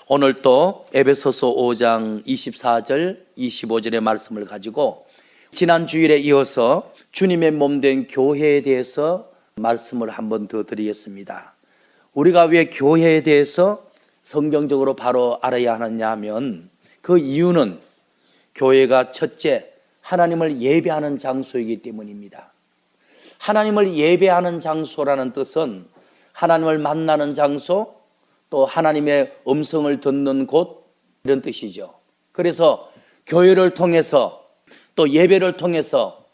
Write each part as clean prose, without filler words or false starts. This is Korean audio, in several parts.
오늘 또 에베소서 5장 24절 25절의 말씀을 가지고 지난 주일에 이어서 주님의 몸된 교회에 대해서 말씀을 한 번 더 드리겠습니다. 우리가 왜 교회에 대해서 성경적으로 바로 알아야 하느냐 하면 그 이유는 교회가 첫째 하나님을 예배하는 장소이기 때문입니다. 하나님을 예배하는 장소라는 뜻은 하나님을 만나는 장소, 또 하나님의 음성을 듣는 곳, 이런 뜻이죠. 그래서 교회를 통해서 또 예배를 통해서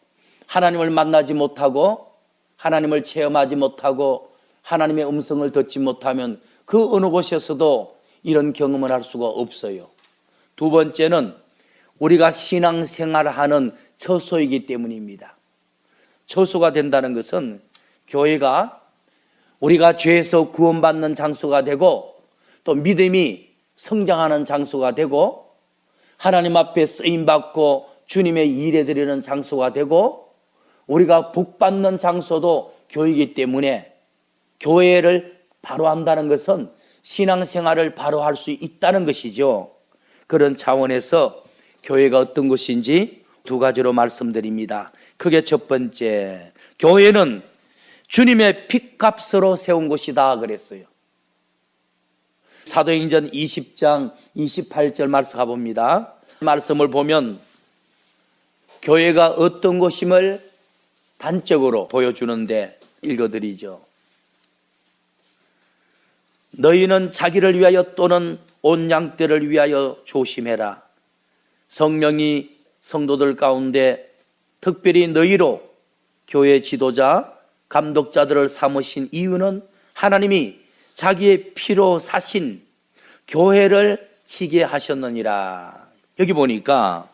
하나님을 만나지 못하고 하나님을 체험하지 못하고 하나님의 음성을 듣지 못하면 그 어느 곳에서도 이런 경험을 할 수가 없어요. 두 번째는 우리가 신앙생활하는 처소이기 때문입니다. 처소가 된다는 것은 교회가 우리가 죄에서 구원받는 장소가 되고 또 믿음이 성장하는 장소가 되고 하나님 앞에 쓰임받고 주님의 일에 드리는 장소가 되고 우리가 복받는 장소도 교회이기 때문에 교회를 바로 한다는 것은 신앙생활을 바로 할 수 있다는 것이죠. 그런 차원에서 교회가 어떤 곳인지 두 가지로 말씀드립니다. 크게 첫 번째, 교회는 주님의 핏값으로 세운 곳이다 그랬어요. 사도행전 20장 28절 말씀 가봅니다. 말씀을 보면 교회가 어떤 곳임을 단적으로 보여주는데 읽어드리죠. 너희는 자기를 위하여 또는 온 양떼를 위하여 조심해라. 성령이 성도들 가운데 특별히 너희로 교회 지도자 감독자들을 삼으신 이유는 하나님이 자기의 피로 사신 교회를 지게 하셨느니라. 여기 보니까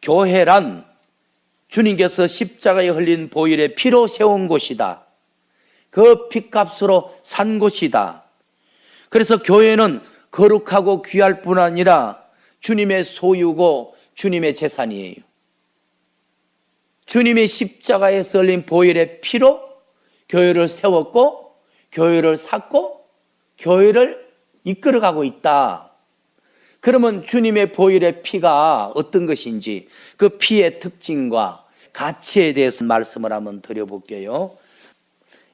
교회란 주님께서 십자가에 흘린 보혈의 피로 세운 곳이다. 그 피값으로 산 곳이다. 그래서 교회는 거룩하고 귀할 뿐 아니라 주님의 소유고 주님의 재산이에요. 주님이 십자가에서 흘린 보혈의 피로 교회를 세웠고 교회를 샀고 교회를 이끌어가고 있다. 그러면 주님의 보혈의 피가 어떤 것인지 그 피의 특징과 가치에 대해서 말씀을 한번 드려볼게요.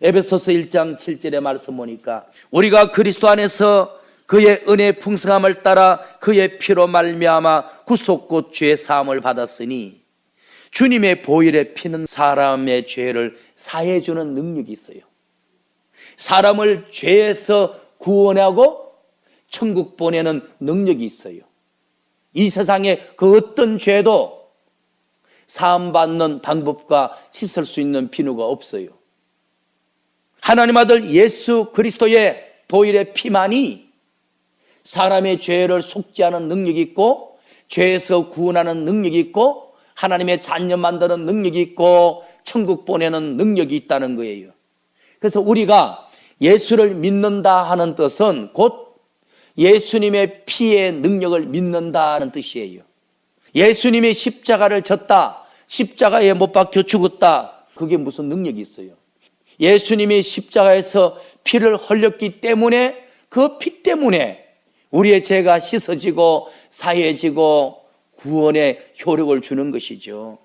에베소서 1장 7절의 말씀 보니까 우리가 그리스도 안에서 그의 은혜의 풍성함을 따라 그의 피로 말미암아 구속 곧 죄 사함을 받았으니 주님의 보혈의 피는 사람의 죄를 사해 주는 능력이 있어요. 사람을 죄에서 구원하고 천국 보내는 능력이 있어요. 이 세상에 그 어떤 죄도 사함받는 방법과 씻을 수 있는 비누가 없어요. 하나님 아들 예수 그리스도의 보혈의 피만이 사람의 죄를 속죄하는 능력이 있고 죄에서 구원하는 능력이 있고 하나님의 자녀 만드는 능력이 있고 천국 보내는 능력이 있다는 거예요. 그래서 우리가 예수를 믿는다 하는 뜻은 곧 예수님의 피의 능력을 믿는다는 뜻이에요. 예수님이 십자가를 졌다, 십자가에 못 박혀 죽었다, 그게 무슨 능력이 있어요? 예수님이 십자가에서 피를 흘렸기 때문에 그 피 때문에 우리의 죄가 씻어지고 사해지고 구원의 효력을 주는 것이죠.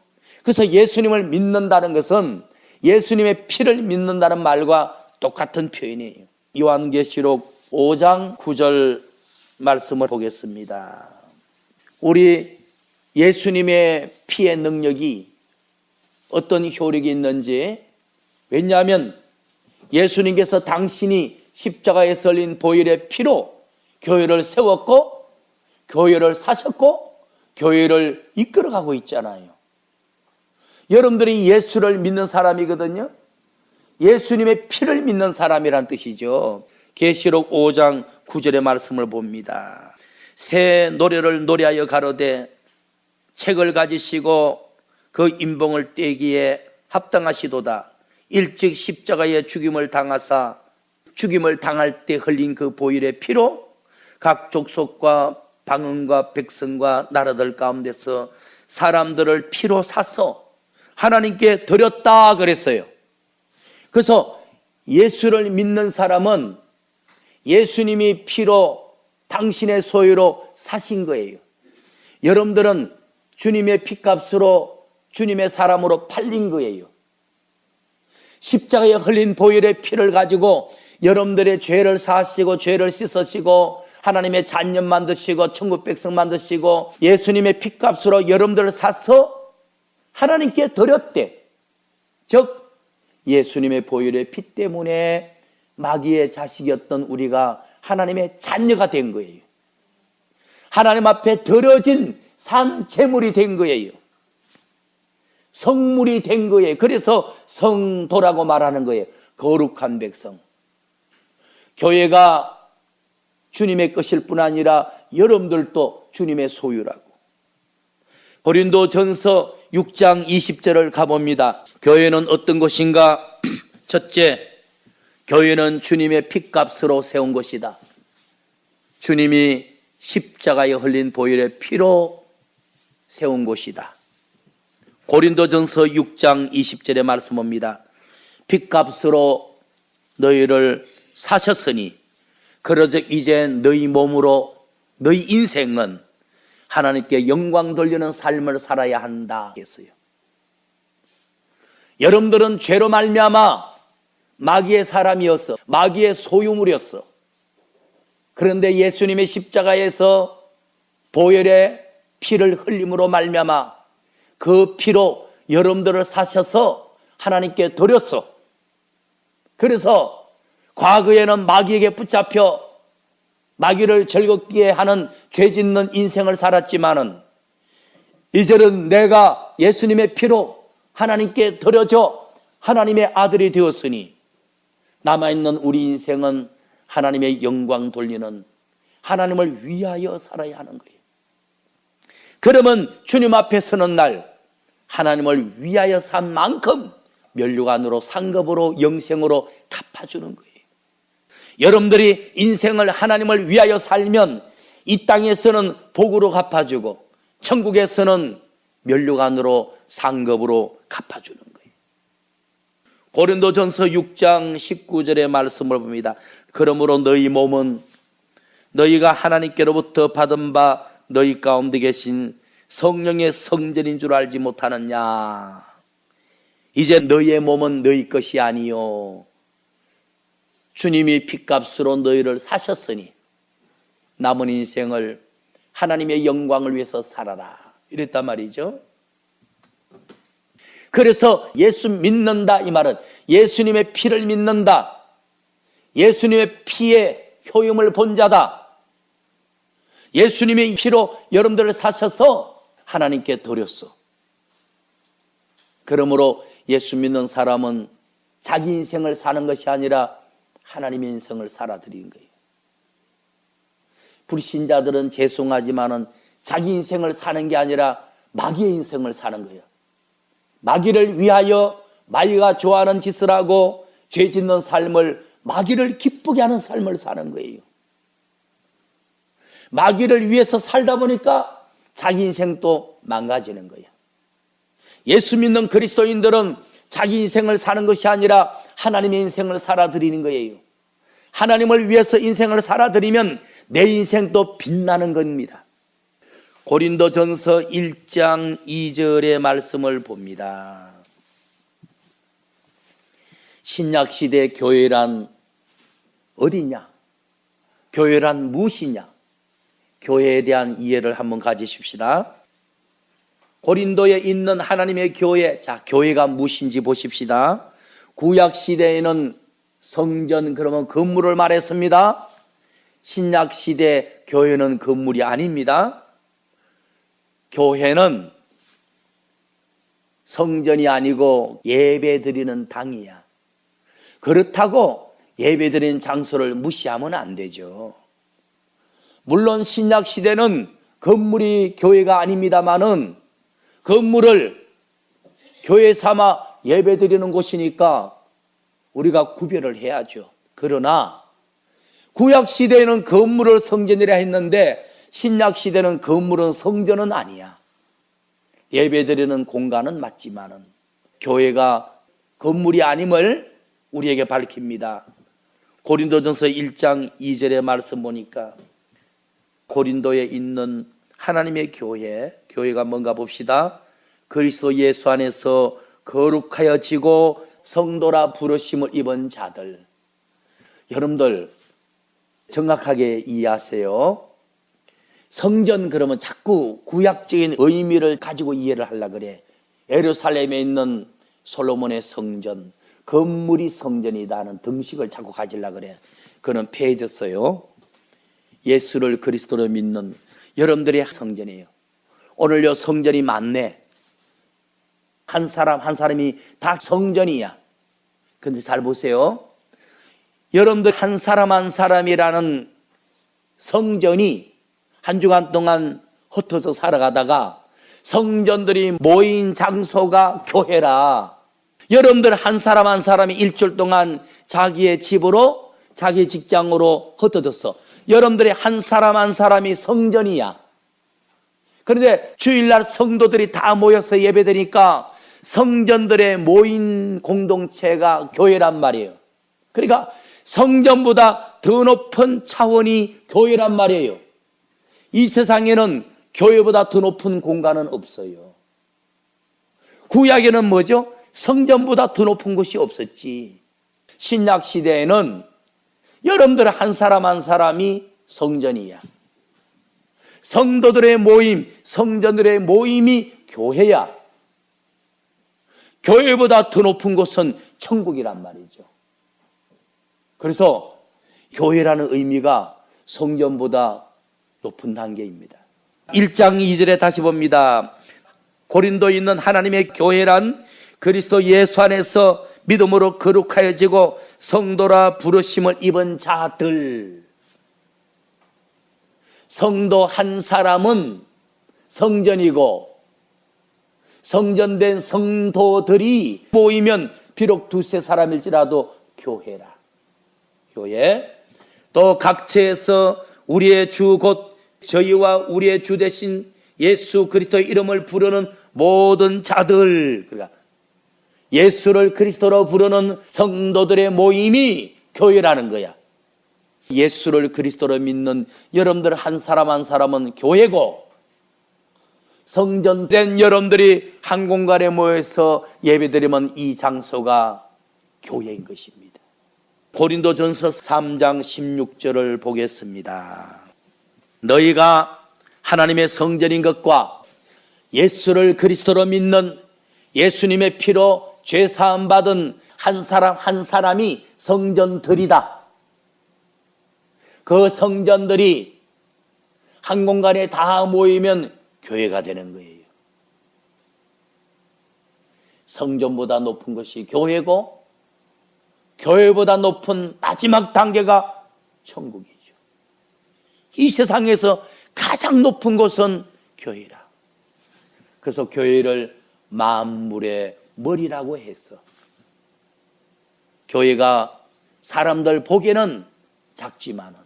그래서 예수님을 믿는다는 것은 예수님의 피를 믿는다는 말과 똑같은 표현이에요. 요한계시록 5장 9절 말씀을 보겠습니다. 우리 예수님의 피의 능력이 어떤 효력이 있는지, 왜냐하면 예수님께서 당신이 십자가에 흘린 보혈의 피로 교회를 세웠고 교회를 사셨고 교회를 이끌어가고 있잖아요. 여러분들이 예수를 믿는 사람이거든요. 예수님의 피를 믿는 사람이란 뜻이죠. 계시록 5장 9절의 말씀을 봅니다. 새 노래를 노래하여 가로되 책을 가지시고 그 인봉을 떼기에 합당하시도다. 일찍 십자가에 죽임을 당하사 죽임을 당할 때 흘린 그 보혈의 피로 각 족속과 방언과 백성과 나라들 가운데서 사람들을 피로 사서 하나님께 드렸다 그랬어요. 그래서 예수를 믿는 사람은 예수님이 피로 당신의 소유로 사신 거예요. 여러분들은 주님의 피값으로 주님의 사람으로 팔린 거예요. 십자가에 흘린 보혈의 피를 가지고 여러분들의 죄를 사하시고 죄를 씻으시고 하나님의 자녀 만드시고 천국 백성 만드시고 예수님의 피값으로 여러분들을 사서 하나님께 드렸대. 즉 예수님의 보혈의 피 때문에 마귀의 자식이었던 우리가 하나님의 자녀가 된 거예요. 하나님 앞에 드려진 산 제물이 된 거예요. 성물이 된 거예요. 그래서 성도라고 말하는 거예요. 거룩한 백성. 교회가 주님의 것일 뿐 아니라 여러분들도 주님의 소유라고. 고린도전서 6장 20절을 가봅니다. 교회는 어떤 것인가? 첫째, 교회는 주님의 피값으로 세운 것이다. 주님이 십자가에 흘린 보혈의 피로 세운 곳이다. 고린도전서 6장 20절의 말씀입니다. 피값으로 너희를 사셨으니 그러즉 이제 너희 몸으로 너희 인생은 하나님께 영광 돌리는 삶을 살아야 한다 했어요. 여러분들은 죄로 말미암아 마귀의 사람이었어. 마귀의 소유물이었어. 그런데 예수님의 십자가에서 보혈의 피를 흘림으로 말미암아 그 피로 여러분들을 사셔서 하나님께 드렸어. 그래서 과거에는 마귀에게 붙잡혀 마귀를 즐겁게 하는 죄 짓는 인생을 살았지만은 이제는 내가 예수님의 피로 하나님께 드려져 하나님의 아들이 되었으니 남아있는 우리 인생은 하나님의 영광 돌리는 하나님을 위하여 살아야 하는 거예요. 그러면 주님 앞에 서는 날 하나님을 위하여 산 만큼 면류관으로 상급으로 영생으로 갚아주는 거예요. 여러분들이 인생을 하나님을 위하여 살면 이 땅에서는 복으로 갚아주고 천국에서는 면류관으로 상급으로 갚아주는 거예요. 고린도전서 6장 19절의 말씀을 봅니다. 그러므로 너희 몸은 너희가 하나님께로부터 받은 바 너희 가운데 계신 성령의 성전인 줄 알지 못하느냐. 이제 너희의 몸은 너희 것이 아니요 주님이 피값으로 너희를 사셨으니 남은 인생을 하나님의 영광을 위해서 살아라 이랬단 말이죠. 그래서 예수 믿는다 이 말은 예수님의 피를 믿는다, 예수님의 피의 효용을 본 자다. 예수님의 피로 여러분들을 사셔서 하나님께 드렸어. 그러므로 예수 믿는 사람은 자기 인생을 사는 것이 아니라 하나님의 인생을 살아드리는 거예요. 불신자들은 죄송하지만은 자기 인생을 사는 게 아니라 마귀의 인생을 사는 거예요. 마귀를 위하여 마귀가 좋아하는 짓을 하고 죄 짓는 삶을 마귀를 기쁘게 하는 삶을 사는 거예요. 마귀를 위해서 살다 보니까 자기 인생도 망가지는 거예요. 예수 믿는 그리스도인들은 자기 인생을 사는 것이 아니라 하나님의 인생을 살아드리는 거예요. 하나님을 위해서 인생을 살아드리면 내 인생도 빛나는 겁니다. 고린도전서 1장 2절의 말씀을 봅니다. 신약시대 교회란 어디냐? 교회란 무엇이냐? 교회에 대한 이해를 한번 가지십시다. 고린도에 있는 하나님의 교회, 자, 교회가 무엇인지 보십시다. 구약시대에는 성전, 그러면 건물을 말했습니다. 신약시대 교회는 건물이 아닙니다. 교회는 성전이 아니고 예배 드리는 당이야. 그렇다고 예배 드리는 장소를 무시하면 안 되죠. 물론 신약시대는 건물이 교회가 아닙니다마는 건물을 교회 삼아 예배 드리는 곳이니까 우리가 구별을 해야죠. 그러나 구약시대에는 건물을 성전이라 했는데 신약시대는 건물은 성전은 아니야. 예배 드리는 공간은 맞지만은 교회가 건물이 아님을 우리에게 밝힙니다. 고린도전서 1장 2절의 말씀 보니까 고린도에 있는 하나님의 교회가 뭔가 봅시다. 그리스도 예수 안에서 거룩하여지고 성도라 부르심을 입은 자들. 여러분들 정확하게 이해하세요. 성전 그러면 자꾸 구약적인 의미를 가지고 이해를 하려고 그래. 예루살렘에 있는 솔로몬의 성전, 건물이 성전이다는 등식을 자꾸 가지려고 그래. 그는 폐해졌어요. 예수를 그리스도로 믿는 여러분들의 성전이에요. 오늘요 성전이 많네. 한 사람 한 사람이 다 성전이야. 근데 잘 보세요. 여러분들 한 사람 한 사람이라는 성전이 한 주간 동안 흩어져 살아가다가 성전들이 모인 장소가 교회라. 여러분들 한 사람 한 사람이 일주일 동안 자기의 집으로 자기 직장으로 흩어졌어. 여러분들의 한 사람 한 사람이 성전이야. 그런데 주일날 성도들이 다 모여서 예배드리니까 성전들의 모인 공동체가 교회란 말이에요. 그러니까 성전보다 더 높은 차원이 교회란 말이에요. 이 세상에는 교회보다 더 높은 공간은 없어요. 구약에는 뭐죠? 성전보다 더 높은 곳이 없었지. 신약 시대에는 여러분들 한 사람 한 사람이 성전이야. 성도들의 모임, 성전들의 모임이 교회야. 교회보다 더 높은 곳은 천국이란 말이죠. 그래서 교회라는 의미가 성전보다 높은 단계입니다. 1장 2절에 다시 봅니다. 고린도에 있는 하나님의 교회란 그리스도 예수 안에서 믿음으로 거룩하여지고 성도라 부르심을 입은 자들. 성도 한 사람은 성전이고 성전된 성도들이 모이면 비록 두세 사람일지라도 교회라. 교회. 또 각처에서 우리의 주 곧 저희와 우리의 주 대신 예수 그리스도의 이름을 부르는 모든 자들. 그러니까 예수를 그리스도로 부르는 성도들의 모임이 교회라는 거야. 예수를 그리스도로 믿는 여러분들 한 사람 한 사람은 교회고, 성전된 여러분들이 한 공간에 모여서 예배드리면 이 장소가 교회인 것입니다. 고린도전서 3장 16절을 보겠습니다. 너희가 하나님의 성전인 것과 예수를 그리스도로 믿는 예수님의 피로 죄사함 받은 한 사람 한 사람이 성전들이다. 그 성전들이 한 공간에 다 모이면 교회가 되는 거예요. 성전보다 높은 것이 교회고, 교회보다 높은 마지막 단계가 천국이죠. 이 세상에서 가장 높은 곳은 교회라. 그래서 교회를 만물의 머리라고 했어. 교회가 사람들 보기에는 작지만은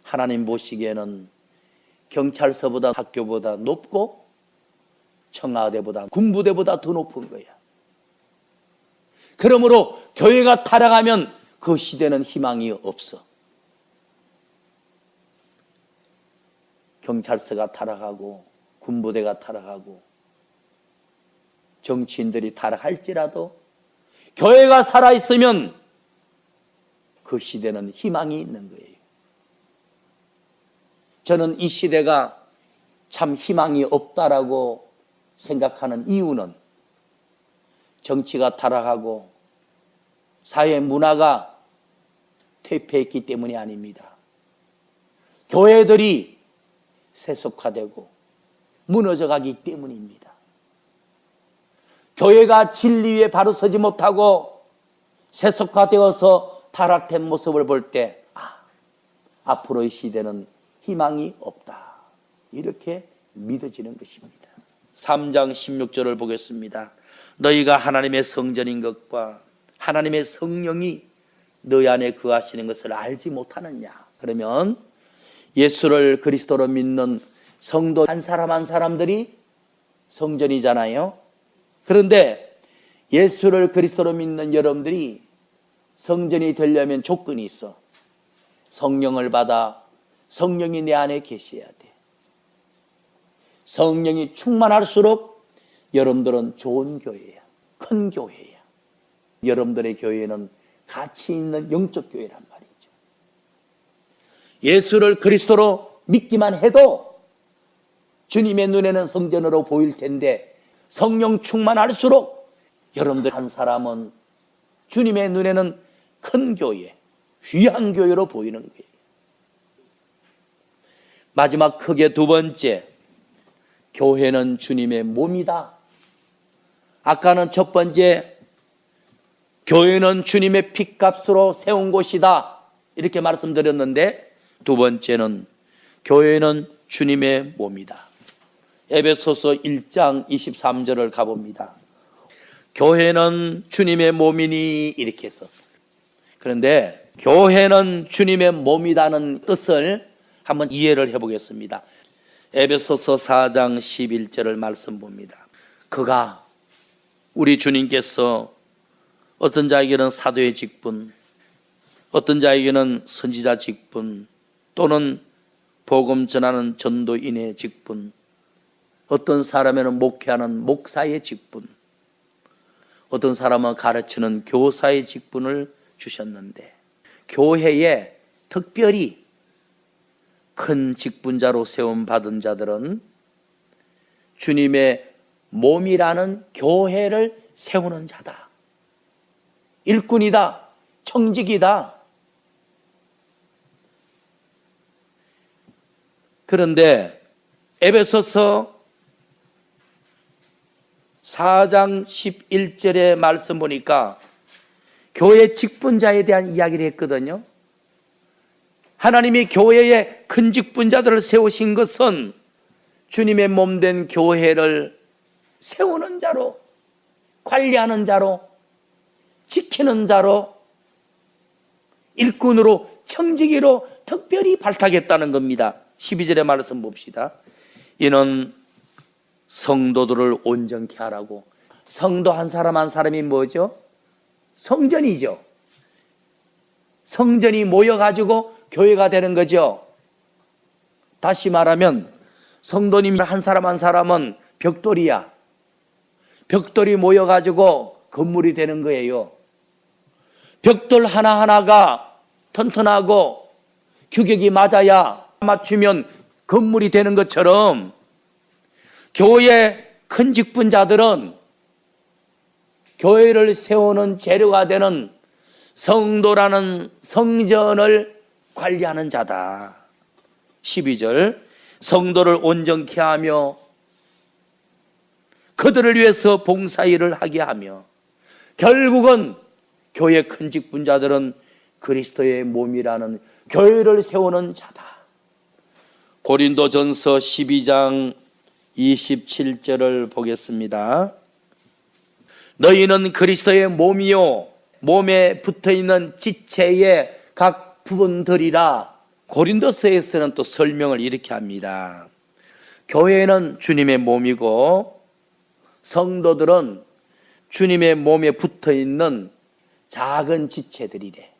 하나님 보시기에는 경찰서보다 학교보다 높고 청와대보다 군부대보다 더 높은 거야. 그러므로 교회가 타락하면 그 시대는 희망이 없어. 경찰서가 타락하고 군부대가 타락하고 정치인들이 타락할지라도 교회가 살아있으면 그 시대는 희망이 있는 거예요. 저는 이 시대가 참 희망이 없다라고 생각하는 이유는 정치가 타락하고 사회 문화가 퇴폐했기 때문이 아닙니다. 교회들이 세속화되고 무너져 가기 때문입니다. 교회가 진리 위에 바로 서지 못하고 세속화되어서 타락된 모습을 볼 때 앞으로의 시대는 희망이 없다. 이렇게 믿어지는 것입니다. 3장 16절을 보겠습니다. 너희가 하나님의 성전인 것과 하나님의 성령이 너희 안에 거하시는 것을 알지 못하느냐. 그러면 예수를 그리스도로 믿는 성도 한 사람 한 사람들이 성전이잖아요. 그런데 예수를 그리스도로 믿는 여러분들이 성전이 되려면 조건이 있어. 성령을 받아 성령이 내 안에 계셔야 돼. 성령이 충만할수록 여러분들은 좋은 교회야. 큰 교회야. 여러분들의 교회는 가치 있는 영적 교회란 말이죠. 예수를 그리스도로 믿기만 해도 주님의 눈에는 성전으로 보일 텐데 성령 충만할수록 여러분들 한 사람은 주님의 눈에는 큰 교회, 귀한 교회로 보이는 거예요. 마지막 크게 두 번째, 교회는 주님의 몸이다. 아까는 첫 번째, 교회는 주님의 핏값으로 세운 곳이다. 이렇게 말씀드렸는데 두 번째는 교회는 주님의 몸이다. 에베소서 1장 23절을 가봅니다. 교회는 주님의 몸이니 이렇게 해서. 그런데 교회는 주님의 몸이라는 뜻을 한번 이해를 해보겠습니다. 에베소서 4장 11절을 말씀 봅니다. 그가 우리 주님께서 어떤 자에게는 사도의 직분, 어떤 자에게는 선지자 직분, 또는 복음 전하는 전도인의 직분, 어떤 사람에는 목회하는 목사의 직분, 어떤 사람은 가르치는 교사의 직분을 주셨는데 교회에 특별히 큰 직분자로 세움받은 자들은 주님의 몸이라는 교회를 세우는 자다. 일꾼이다. 청직이다. 그런데 에베소서 4장 11절의 말씀 보니까 교회 직분자에 대한 이야기를 했거든요. 하나님이 교회에 큰 직분자들을 세우신 것은 주님의 몸된 교회를 세우는 자로, 관리하는 자로, 지키는 자로, 일꾼으로, 청지기로 특별히 발탁했다는 겁니다. 12절의 말씀 봅시다. 이는 성도들을 온전케 하라고. 성도 한 사람 한 사람이 뭐죠? 성전이죠. 성전이 모여가지고 교회가 되는 거죠. 다시 말하면 성도님 한 사람 한 사람은 벽돌이야. 벽돌이 모여가지고 건물이 되는 거예요. 벽돌 하나하나가 튼튼하고 규격이 맞아야 맞추면 건물이 되는 것처럼 교회 큰 직분자들은 교회를 세우는 재료가 되는 성도라는 성전을 관리하는 자다. 12절 성도를 온전케 하며 그들을 위해서 봉사일을 하게 하며 결국은 교회 큰 직분자들은 그리스도의 몸이라는 교회를 세우는 자다. 고린도전서 12장 27절을 보겠습니다. 너희는 그리스도의 몸이요 몸에 붙어있는 지체의 각 부분들이라. 고린도서에서는 또 설명을 이렇게 합니다. 교회는 주님의 몸이고 성도들은 주님의 몸에 붙어있는 작은 지체들이래.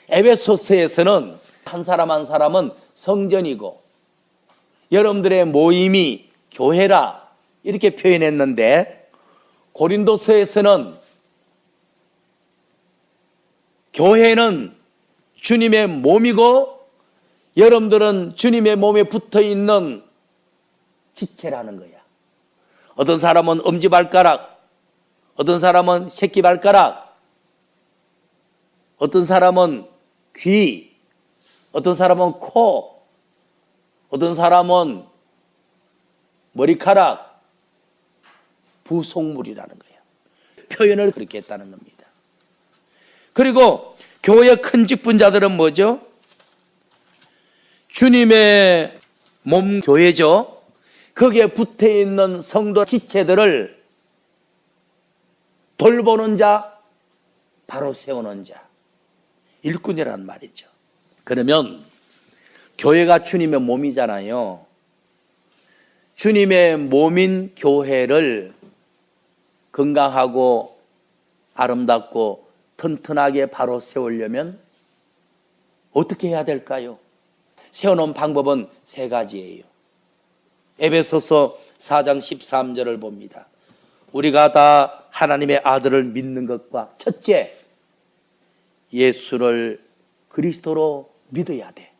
에베소서에서는 한 사람 한 사람은 성전이고 여러분들의 모임이 교회라 이렇게 표현했는데 고린도서에서는 교회는 주님의 몸이고 여러분들은 주님의 몸에 붙어있는 지체라는 거야. 어떤 사람은 엄지발가락, 어떤 사람은 새끼발가락, 어떤 사람은 귀, 어떤 사람은 코, 어떤 사람은 머리카락, 부속물이라는 거예요. 표현을 그렇게 했다는 겁니다. 그리고 교회 큰 직분자들은 뭐죠? 주님의 몸 교회죠. 거기에 붙어있는 성도 지체들을 돌보는 자, 바로 세우는 자, 일꾼이란 말이죠. 그러면 교회가 주님의 몸이잖아요. 주님의 몸인 교회를 건강하고 아름답고 튼튼하게 바로 세우려면 어떻게 해야 될까요? 세워놓은 방법은 세 가지예요. 에베소서 4장 13절을 봅니다. 우리가 다 하나님의 아들을 믿는 것과 첫째, 예수를 그리스도로 믿어야 돼.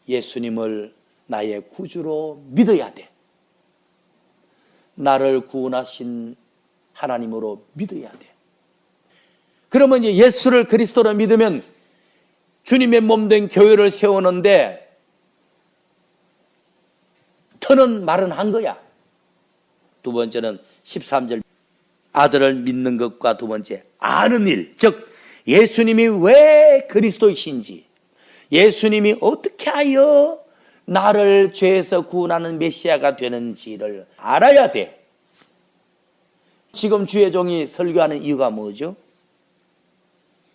예수님을 나의 구주로 믿어야 돼. 나를 구원하신 하나님으로 믿어야 돼. 그러면 이제 예수를 그리스도로 믿으면 주님의 몸된 교회를 세우는데 터는 말은 한 거야. 두 번째는 13절 아들을 믿는 것과 두 번째 아는 일, 즉 예수님이 왜 그리스도이신지, 예수님이 어떻게 하여 나를 죄에서 구원하는 메시아가 되는지를 알아야 돼. 지금 주의 종이 설교하는 이유가 뭐죠?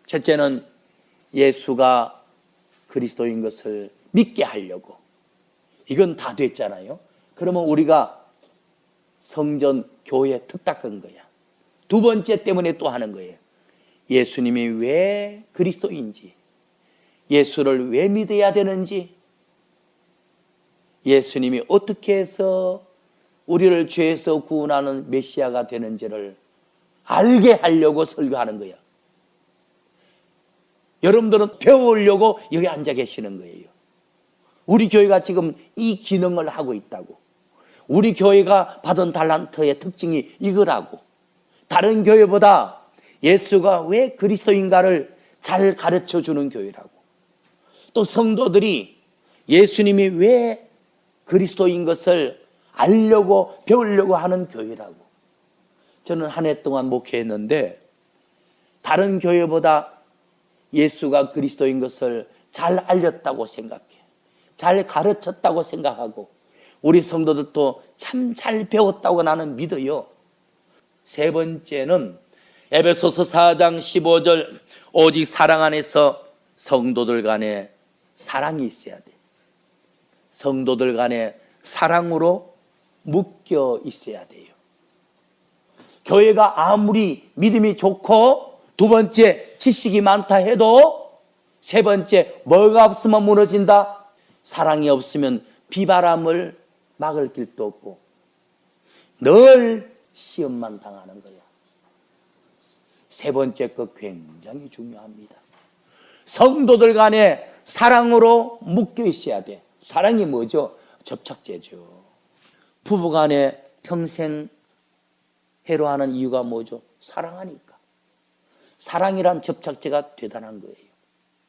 첫째는 예수가 그리스도인 것을 믿게 하려고. 이건 다 됐잖아요. 그러면 우리가 성전 교회에 특탁한 거야. 두 번째 때문에 또 하는 거예요. 예수님이 왜 그리스도인지, 예수를 왜 믿어야 되는지, 예수님이 어떻게 해서 우리를 죄에서 구원하는 메시아가 되는지를 알게 하려고 설교하는 거야. 여러분들은 배우려고 여기 앉아 계시는 거예요. 우리 교회가 지금 이 기능을 하고 있다고. 우리 교회가 받은 달란트의 특징이 이거라고. 다른 교회보다 예수가 왜 그리스도인가를 잘 가르쳐 주는 교회라고. 또 성도들이 예수님이 왜 그리스도인 것을 알려고 배우려고 하는 교회라고. 저는 한 해 동안 목회했는데 다른 교회보다 예수가 그리스도인 것을 잘 알렸다고 생각해. 잘 가르쳤다고 생각하고 우리 성도들도 참 잘 배웠다고 나는 믿어요. 세 번째는 에베소서 4장 15절 오직 사랑 안에서 성도들 간에 사랑이 있어야 돼. 성도들 간에 사랑으로 묶여 있어야 돼요. 교회가 아무리 믿음이 좋고 두 번째 지식이 많다 해도 세 번째 뭐가 없으면 무너진다? 사랑이 없으면 비바람을 막을 길도 없고 늘 시험만 당하는 거야. 세 번째 거 굉장히 중요합니다. 성도들 간에 사랑으로 묶여 있어야 돼. 사랑이 뭐죠? 접착제죠. 부부 간에 평생 해로하는 이유가 뭐죠? 사랑하니까. 사랑이란 접착제가 대단한 거예요.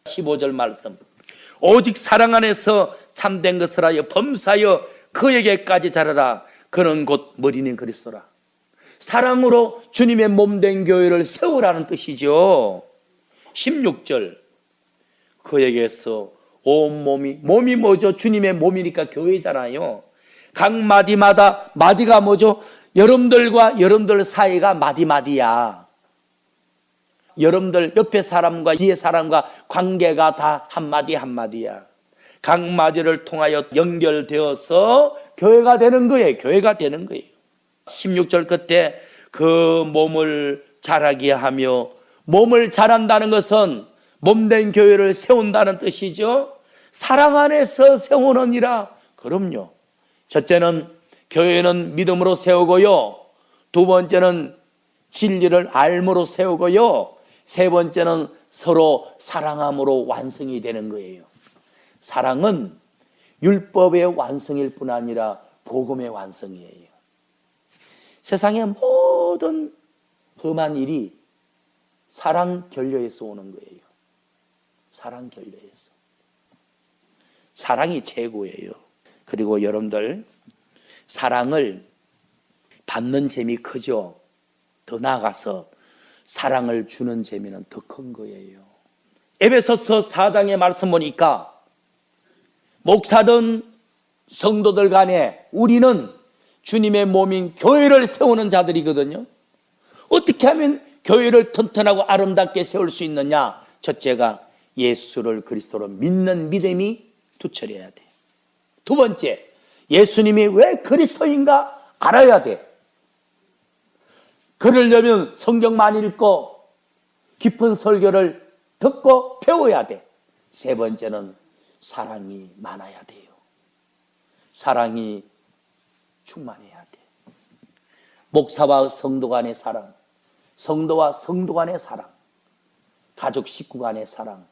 15절 말씀. 오직 사랑 안에서 참된 것을 하여 범사하여 그에게까지 자라라. 그는 곧 머리는 그리스도라. 사랑으로 주님의 몸된 교회를 세우라는 뜻이죠. 16절. 그에게서 온 몸이 뭐죠? 주님의 몸이니까 교회잖아요. 각 마디마다 마디가 뭐죠? 여러분들과 여러분들 사이가 마디마디야. 여러분들 옆에 사람과 뒤에 사람과 관계가 다 한마디 한마디야. 각 마디를 통하여 연결되어서 교회가 되는 거예요. 교회가 되는 거예요. 16절 끝에 그 몸을 자라게 하며, 몸을 자란다는 것은 몸된 교회를 세운다는 뜻이죠. 사랑 안에서 세우느니라. 그럼요. 첫째는 교회는 믿음으로 세우고요. 두 번째는 진리를 알므로 세우고요. 세 번째는 서로 사랑함으로 완성이 되는 거예요. 사랑은 율법의 완성일 뿐 아니라 복음의 완성이에요. 세상의 모든 험한 일이 사랑 결여에서 오는 거예요. 사랑 결여에서. 사랑이 최고예요. 그리고 여러분들 사랑을 받는 재미 크죠. 더 나아가서 사랑을 주는 재미는 더 큰 거예요. 에베소서 4장의 말씀 보니까 목사든 성도들 간에 우리는 주님의 몸인 교회를 세우는 자들이거든요. 어떻게 하면 교회를 튼튼하고 아름답게 세울 수 있느냐? 첫째가 예수를 그리스도로 믿는 믿음이 투철해야 돼. 두 번째, 예수님이 왜 그리스도인가 알아야 돼. 그러려면 성경 많이 읽고 깊은 설교를 듣고 배워야 돼. 세 번째는 사랑이 많아야 돼요. 사랑이 충만해야 돼. 목사와 성도 간의 사랑, 성도와 성도 간의 사랑, 가족 식구 간의 사랑,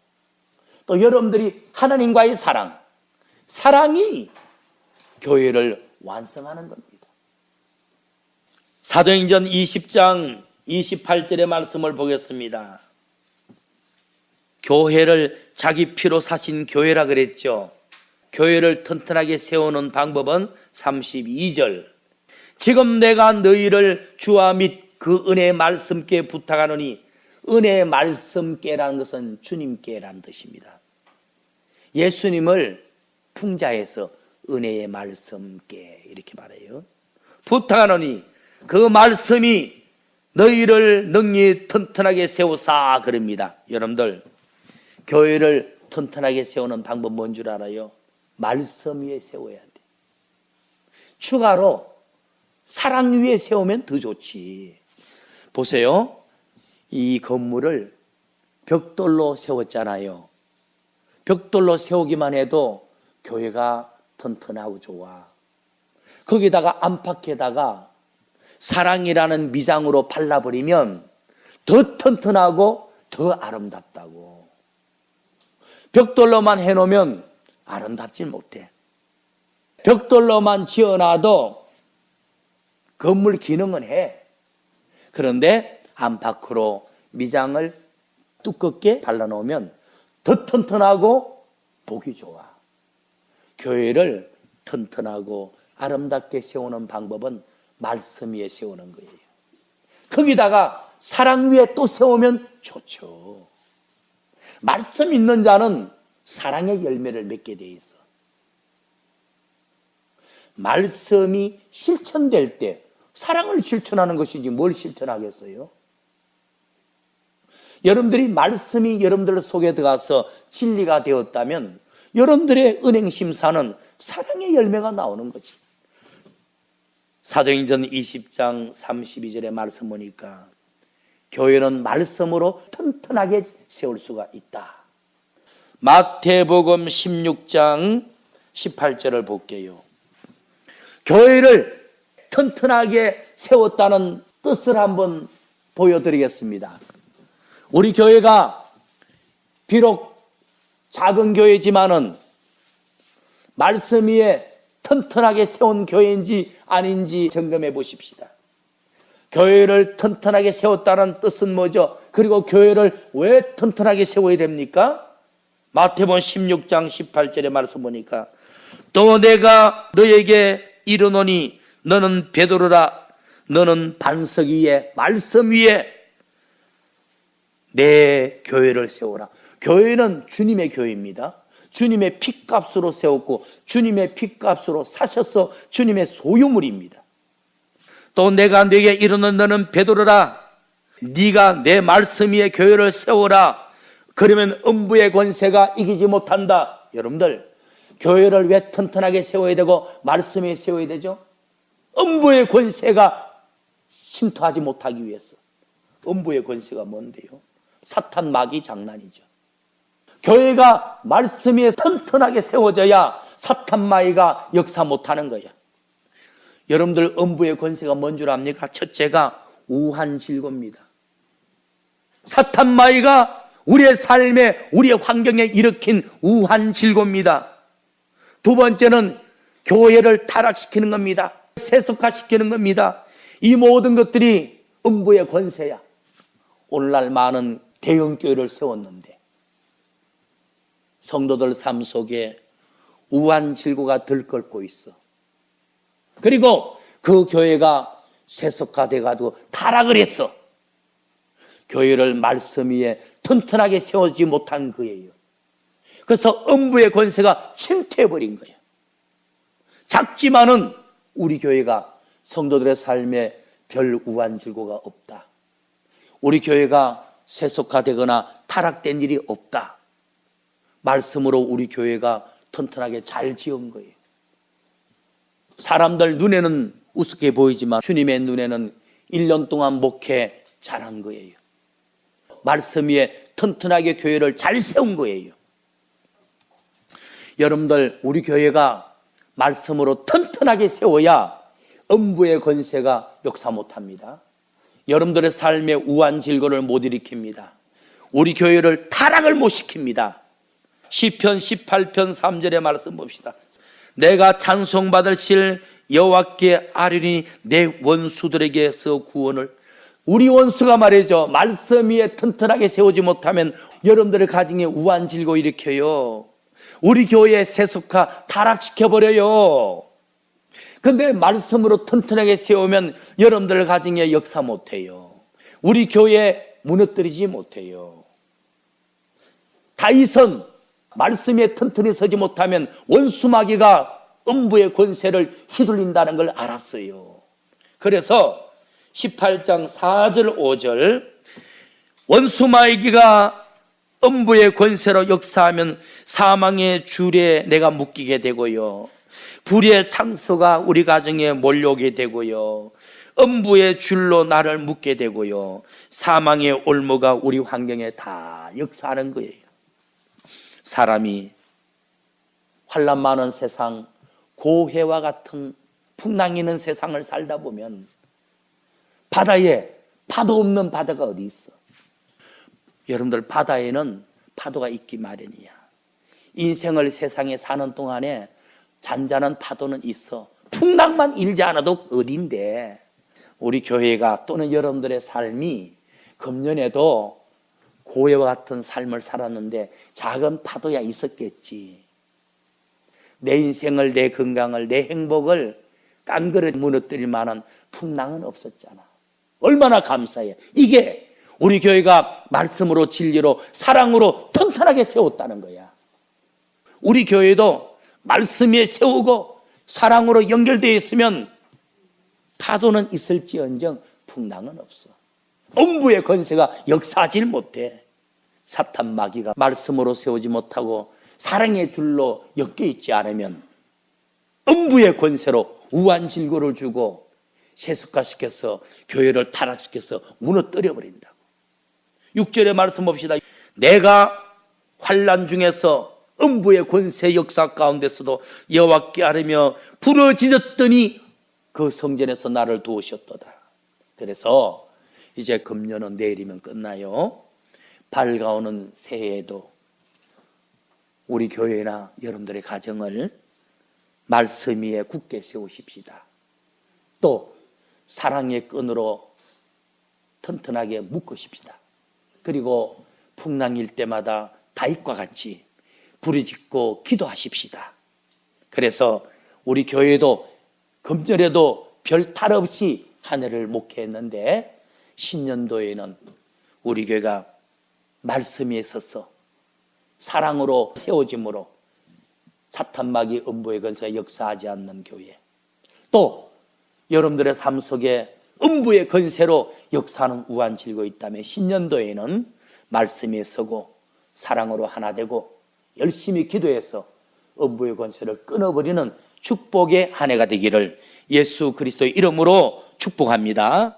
또 여러분들이 하나님과의 사랑, 사랑이 교회를 완성하는 겁니다. 사도행전 20장 28절의 말씀을 보겠습니다. 교회를 자기 피로 사신 교회라 그랬죠. 교회를 튼튼하게 세우는 방법은 32절. 지금 내가 너희를 주와 및 그 은혜의 말씀께 부탁하노니, 은혜의 말씀께라는 것은 주님께라는 뜻입니다. 예수님을 풍자해서 은혜의 말씀께 이렇게 말해요. 부탁하노니 그 말씀이 너희를 능히 튼튼하게 세우사 그럽니다. 여러분들, 교회를 튼튼하게 세우는 방법 뭔 줄 알아요? 말씀 위에 세워야 돼. 추가로 사랑 위에 세우면 더 좋지. 보세요. 이 건물을 벽돌로 세웠잖아요. 벽돌로 세우기만 해도 교회가 튼튼하고 좋아. 거기다가 안팎에다가 사랑이라는 미장으로 발라버리면 더 튼튼하고 더 아름답다고. 벽돌로만 해놓으면 아름답지 못해. 벽돌로만 지어놔도 건물 기능은 해. 그런데 안팎으로 미장을 두껍게 발라놓으면 더 튼튼하고 보기 좋아. 교회를 튼튼하고 아름답게 세우는 방법은 말씀 위에 세우는 거예요. 거기다가 사랑 위에 또 세우면 좋죠. 말씀 있는 자는 사랑의 열매를 맺게 돼 있어. 말씀이 실천될 때 사랑을 실천하는 것이지 뭘 실천하겠어요? 여러분들이 말씀이 여러분들 속에 들어가서 진리가 되었다면 여러분들의 은행심사는 사랑의 열매가 나오는 거지. 사도행전 20장 32절의 말씀 보니까 교회는 말씀으로 튼튼하게 세울 수가 있다. 마태복음 16장 18절을 볼게요. 교회를 튼튼하게 세웠다는 뜻을 한번 보여드리겠습니다. 우리 교회가 비록 작은 교회지만은 말씀 위에 튼튼하게 세운 교회인지 아닌지 점검해 보십시다. 교회를 튼튼하게 세웠다는 뜻은 뭐죠? 그리고 교회를 왜 튼튼하게 세워야 됩니까? 마태복음 16장 18절의 말씀 보니까 또 내가 너에게 이르노니 너는 베드로라. 너는 반석 위에 말씀 위에 내 교회를 세우라. 교회는 주님의 교회입니다. 주님의 핏값으로 세웠고 주님의 핏값으로 사셔서 주님의 소유물입니다. 또 내가 네게 이르는 너는 베드로라. 네가 내 말씀 위에 교회를 세우라. 그러면 음부의 권세가 이기지 못한다. 여러분들, 교회를 왜 튼튼하게 세워야 되고 말씀 위에 세워야 되죠? 음부의 권세가 침투하지 못하기 위해서. 음부의 권세가 뭔데요? 사탄 마귀 장난이죠. 교회가 말씀 위에 튼튼하게 세워져야 사탄 마귀가 역사 못하는 거야. 여러분들, 음부의 권세가 뭔 줄 압니까? 첫째가 우한질고입니다. 사탄 마귀가 우리의 삶에, 우리의 환경에 일으킨 우한질고입니다. 두 번째는 교회를 타락시키는 겁니다. 세속화시키는 겁니다. 이 모든 것들이 음부의 권세야. 오늘날 많은 대형교회를 세웠는데 성도들 삶 속에 우한질고가 들끓고 있어. 그리고 그 교회가 세속화돼가지고 타락을 했어. 교회를 말씀 위에 튼튼하게 세우지 못한 거예요. 그래서 음부의 권세가 침투해버린 거예요. 작지만은 우리 교회가 성도들의 삶에 별 우한질고가 없다. 우리 교회가 세속화되거나 타락된 일이 없다. 말씀으로 우리 교회가 튼튼하게 잘 지은 거예요. 사람들 눈에는 우습게 보이지만 주님의 눈에는 1년 동안 목회 잘한 거예요. 말씀 위에 튼튼하게 교회를 잘 세운 거예요. 여러분들, 우리 교회가 말씀으로 튼튼하게 세워야 음부의 권세가 역사 못합니다. 여러분들의 삶에 우한 질고를 못 일으킵니다. 우리 교회를 타락을 못 시킵니다. 시편 18편 3절의 말씀 봅시다. 내가 찬송받을 실 여호와께 아뢰니 내 원수들에게서 구원을. 우리 원수가 말이죠, 말씀 위에 튼튼하게 세우지 못하면 여러분들의 가정에 우한 질고 일으켜요. 우리 교회의 세속화 타락시켜버려요. 근데 말씀으로 튼튼하게 세우면 여러분들 가정에 역사 못해요. 우리 교회 무너뜨리지 못해요. 다윗은 말씀에 튼튼히 서지 못하면 원수마귀가 음부의 권세를 휘둘린다는 걸 알았어요. 그래서 18장 4절 5절 원수마귀가 음부의 권세로 역사하면 사망의 줄에 내가 묶이게 되고요, 불의 창소가 우리 가정에 몰려오게 되고요, 음부의 줄로 나를 묶게 되고요, 사망의 올무가 우리 환경에 다 역사하는 거예요. 사람이 환난 많은 세상, 고해와 같은 풍랑이는 세상을 살다 보면 바다에 파도 없는 바다가 어디 있어? 여러분들, 바다에는 파도가 있기 마련이야. 인생을 세상에 사는 동안에 잔잔한 파도는 있어. 풍랑만 일지 않아도 어딘데. 우리 교회가 또는 여러분들의 삶이 금년에도 고해와 같은 삶을 살았는데 작은 파도야 있었겠지. 내 인생을, 내 건강을, 내 행복을 깐그릇 무너뜨릴 만한 풍랑은 없었잖아. 얼마나 감사해. 이게 우리 교회가 말씀으로, 진리로, 사랑으로 튼튼하게 세웠다는 거야. 우리 교회도 말씀 위에 세우고 사랑으로 연결되어 있으면 파도는 있을지언정 풍랑은 없어. 음부의 권세가 역사하지 못해. 사탄 마귀가 말씀으로 세우지 못하고 사랑의 줄로 엮여 있지 않으면 음부의 권세로 우한 질고를 주고 세속화시켜서 교회를 타락시켜서 무너뜨려 버린다고. 6절의 말씀 봅시다. 내가 환난 중에서 음부의 권세 역사 가운데서도 여호와께 아뢰며 부르짖었더니 그 성전에서 나를 도우셨도다. 그래서 이제 금년은 내일이면 끝나요. 밝아오는 새해에도 우리 교회나 여러분들의 가정을 말씀 위에 굳게 세우십시다. 또 사랑의 끈으로 튼튼하게 묶으십시다. 그리고 풍랑일 때마다 다윗과 같이 부르짖고 기도하십시다. 그래서 우리 교회도 금년에도 별 탈 없이 한 해를 목회했는데 신년도에는 우리 교회가 말씀 위에 서서 사랑으로 세워짐으로 사탄마귀 음부의 권세가 역사하지 않는 교회, 또 여러분들의 삶 속에 음부의 권세로 역사하는 우한 질고 있다면 신년도에는 말씀 위에 서고 사랑으로 하나 되고 열심히 기도해서 음부의 권세를 끊어버리는 축복의 한 해가 되기를 예수 그리스도의 이름으로 축복합니다.